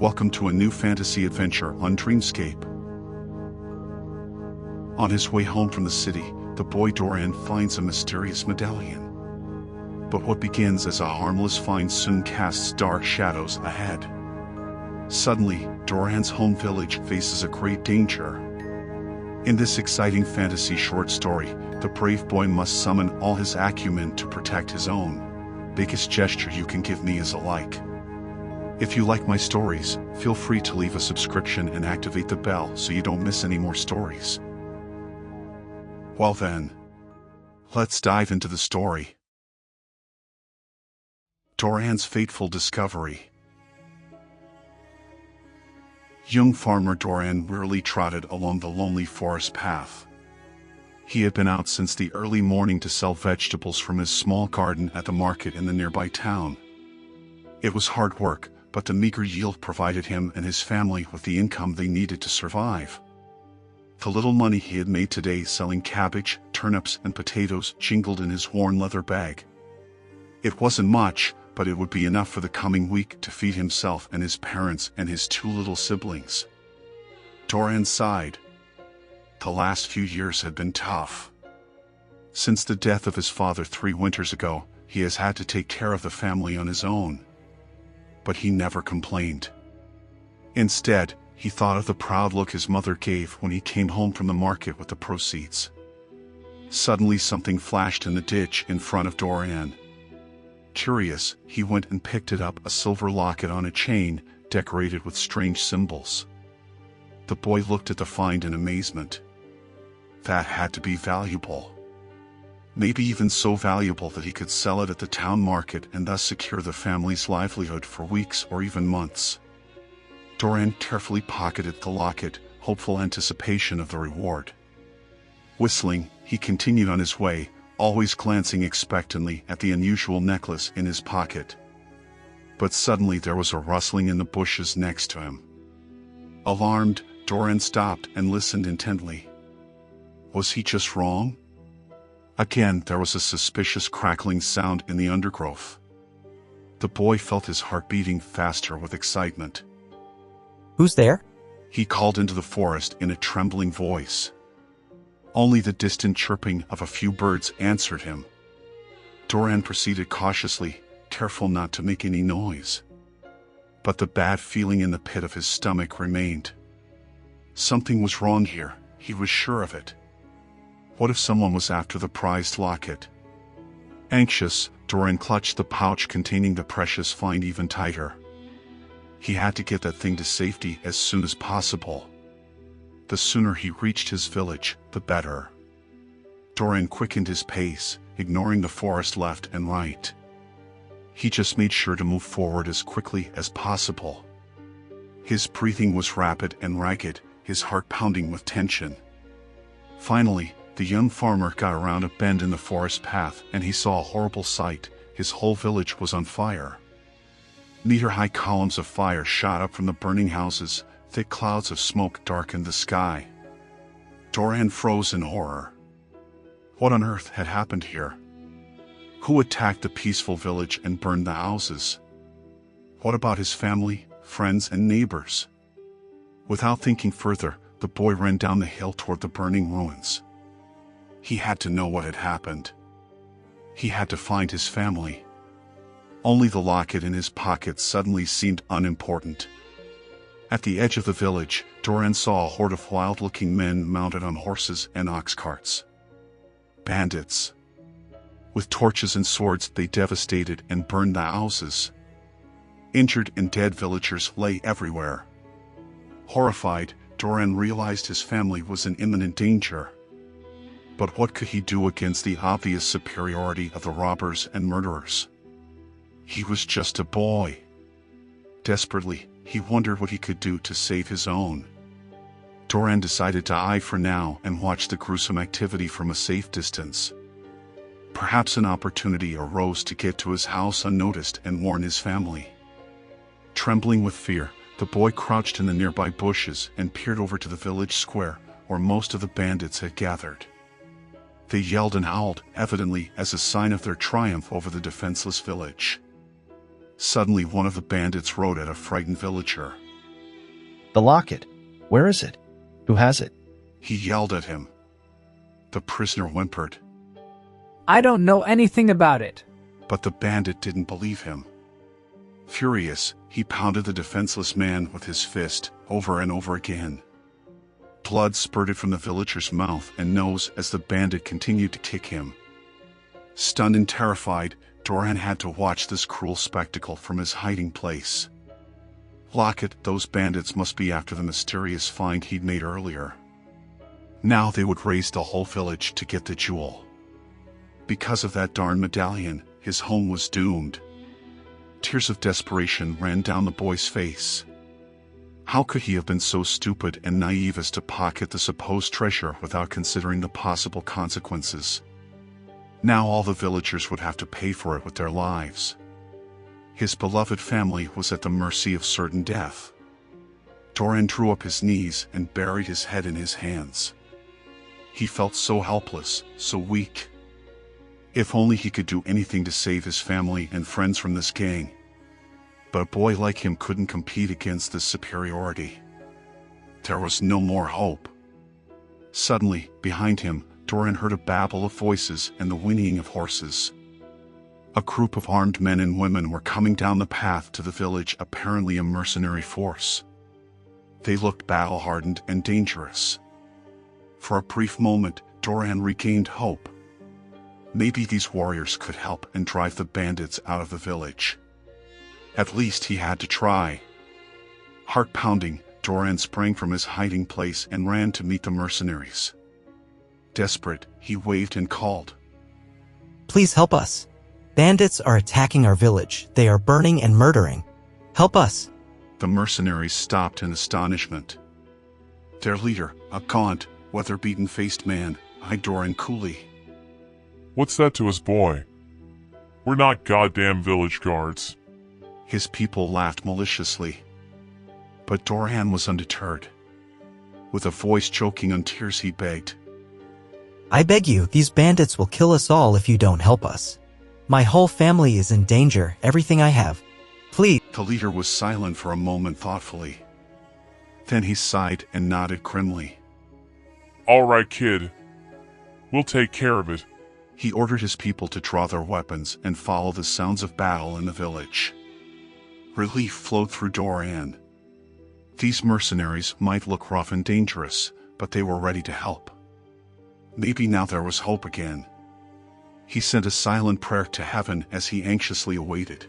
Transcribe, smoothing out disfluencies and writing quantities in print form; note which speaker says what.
Speaker 1: Welcome to a new fantasy adventure on Dreamscape. On his way home from the city, the boy Doran finds a mysterious medallion. But what begins as a harmless find soon casts dark shadows ahead. Suddenly, Doran's home village faces a great danger. In this exciting fantasy short story, the brave boy must summon all his acumen to protect his own. Biggest gesture you can give me is a like. If you like my stories, feel free to leave a subscription and activate the bell so you don't miss any more stories. Well then, let's dive into the story. Doran's fateful discovery. Young farmer Doran wearily trotted along the lonely forest path. He had been out since the early morning to sell vegetables from his small garden at the market in the nearby town. It was hard work, but the meager yield provided him and his family with the income they needed to survive. The little money he had made today selling cabbage, turnips, and potatoes jingled in his worn leather bag. It wasn't much, but it would be enough for the coming week to feed himself and his parents and his two little siblings. Doran sighed. The last few years had been tough. Since the death of his father 3 winters ago, he has had to take care of the family on his own. But he never complained. Instead, he thought of the proud look his mother gave when he came home from the market with the proceeds. Suddenly something flashed in the ditch in front of Doran. Curious, he went and picked it up, a silver locket on a chain, decorated with strange symbols. The boy looked at the find in amazement. That had to be valuable. Maybe even so valuable that he could sell it at the town market and thus secure the family's livelihood for weeks or even months. Doran carefully pocketed the locket, hopeful anticipation of the reward. Whistling, he continued on his way, always glancing expectantly at the unusual necklace in his pocket. But suddenly there was a rustling in the bushes next to him. Alarmed, Doran stopped and listened intently. Was he just wrong? Again, there was a suspicious crackling sound in the undergrowth. The boy felt his heart beating faster with excitement.
Speaker 2: Who's there?
Speaker 1: He called into the forest in a trembling voice. Only the distant chirping of a few birds answered him. Doran proceeded cautiously, careful not to make any noise. But the bad feeling in the pit of his stomach remained. Something was wrong here, he was sure of it. What if someone was after the prized locket? Anxious, Doran clutched the pouch containing the precious find even tighter. He had to get that thing to safety as soon as possible. The sooner he reached his village, the better. Doran quickened his pace, ignoring the forest left and right. He just made sure to move forward as quickly as possible. His breathing was rapid and ragged, his heart pounding with tension. Finally, the young farmer got around a bend in the forest path and he saw a horrible sight. His whole village was on fire. Meter-high columns of fire shot up from the burning houses, thick clouds of smoke darkened the sky. Doran froze in horror. What on earth had happened here? Who attacked the peaceful village and burned the houses? What about his family, friends, and neighbors? Without thinking further, the boy ran down the hill toward the burning ruins. He had to know what had happened. He had to find his family. Only the locket in his pocket suddenly seemed unimportant. At the edge of the village, Doran saw a horde of wild-looking men mounted on horses and ox carts. Bandits. With torches and swords, they devastated and burned the houses. Injured and dead villagers lay everywhere. Horrified, Doran realized his family was in imminent danger. But what could he do against the obvious superiority of the robbers and murderers? He was just a boy. Desperately, he wondered what he could do to save his own. Doran decided to eye for now and watch the gruesome activity from a safe distance. Perhaps an opportunity arose to get to his house unnoticed and warn his family. Trembling with fear, the boy crouched in the nearby bushes and peered over to the village square, where most of the bandits had gathered. They yelled and howled, evidently as a sign of their triumph over the defenseless village. Suddenly one of the bandits rode at a frightened villager.
Speaker 3: The locket. Where is it? Who has it?
Speaker 1: He yelled at him. The prisoner whimpered,
Speaker 4: I don't know anything about it.
Speaker 1: but the bandit didn't believe him. Furious, he pounded the defenseless man with his fist over and over again. Blood spurted from the villager's mouth and nose as the bandit continued to kick him. Stunned and terrified, Doran had to watch this cruel spectacle from his hiding place. Locket, those bandits must be after the mysterious find he'd made earlier. Now they would raise the whole village to get the jewel. Because of that darn medallion, his home was doomed. Tears of desperation ran down the boy's face. How could he have been so stupid and naive as to pocket the supposed treasure without considering the possible consequences? Now all the villagers would have to pay for it with their lives. His beloved family was at the mercy of certain death. Doran drew up his knees and buried his head in his hands. He felt so helpless, so weak. If only he could do anything to save his family and friends from this gang. But a boy like him couldn't compete against this superiority. There was no more hope. Suddenly, behind him, Doran heard a babble of voices and the whinnying of horses. A group of armed men and women were coming down the path to the village, apparently a mercenary force. They looked battle-hardened and dangerous. For a brief moment, Doran regained hope. Maybe these warriors could help and drive the bandits out of the village. At least he had to try. Heart pounding, Doran sprang from his hiding place and ran to meet the mercenaries. Desperate, he waved and called.
Speaker 2: Please help us. Bandits are attacking our village. They are burning and murdering. Help us.
Speaker 1: The mercenaries stopped in astonishment. Their leader, a gaunt, weather-beaten-faced man, eyed Doran coolly.
Speaker 5: What's that to us, boy? We're not goddamn village guards.
Speaker 1: His people laughed maliciously. But Doran was undeterred. With a voice choking on tears, he begged.
Speaker 2: I beg you, these bandits will kill us all if you don't help us. My whole family is in danger, everything I have. Please.
Speaker 1: The leader was silent for a moment thoughtfully. Then he sighed and nodded grimly.
Speaker 5: All right, kid. We'll take care of it.
Speaker 1: He ordered his people to draw their weapons and follow the sounds of battle in the village. Relief flowed through Doran. These mercenaries might look rough and dangerous, but they were ready to help. Maybe now there was hope again. He sent a silent prayer to heaven as he anxiously awaited.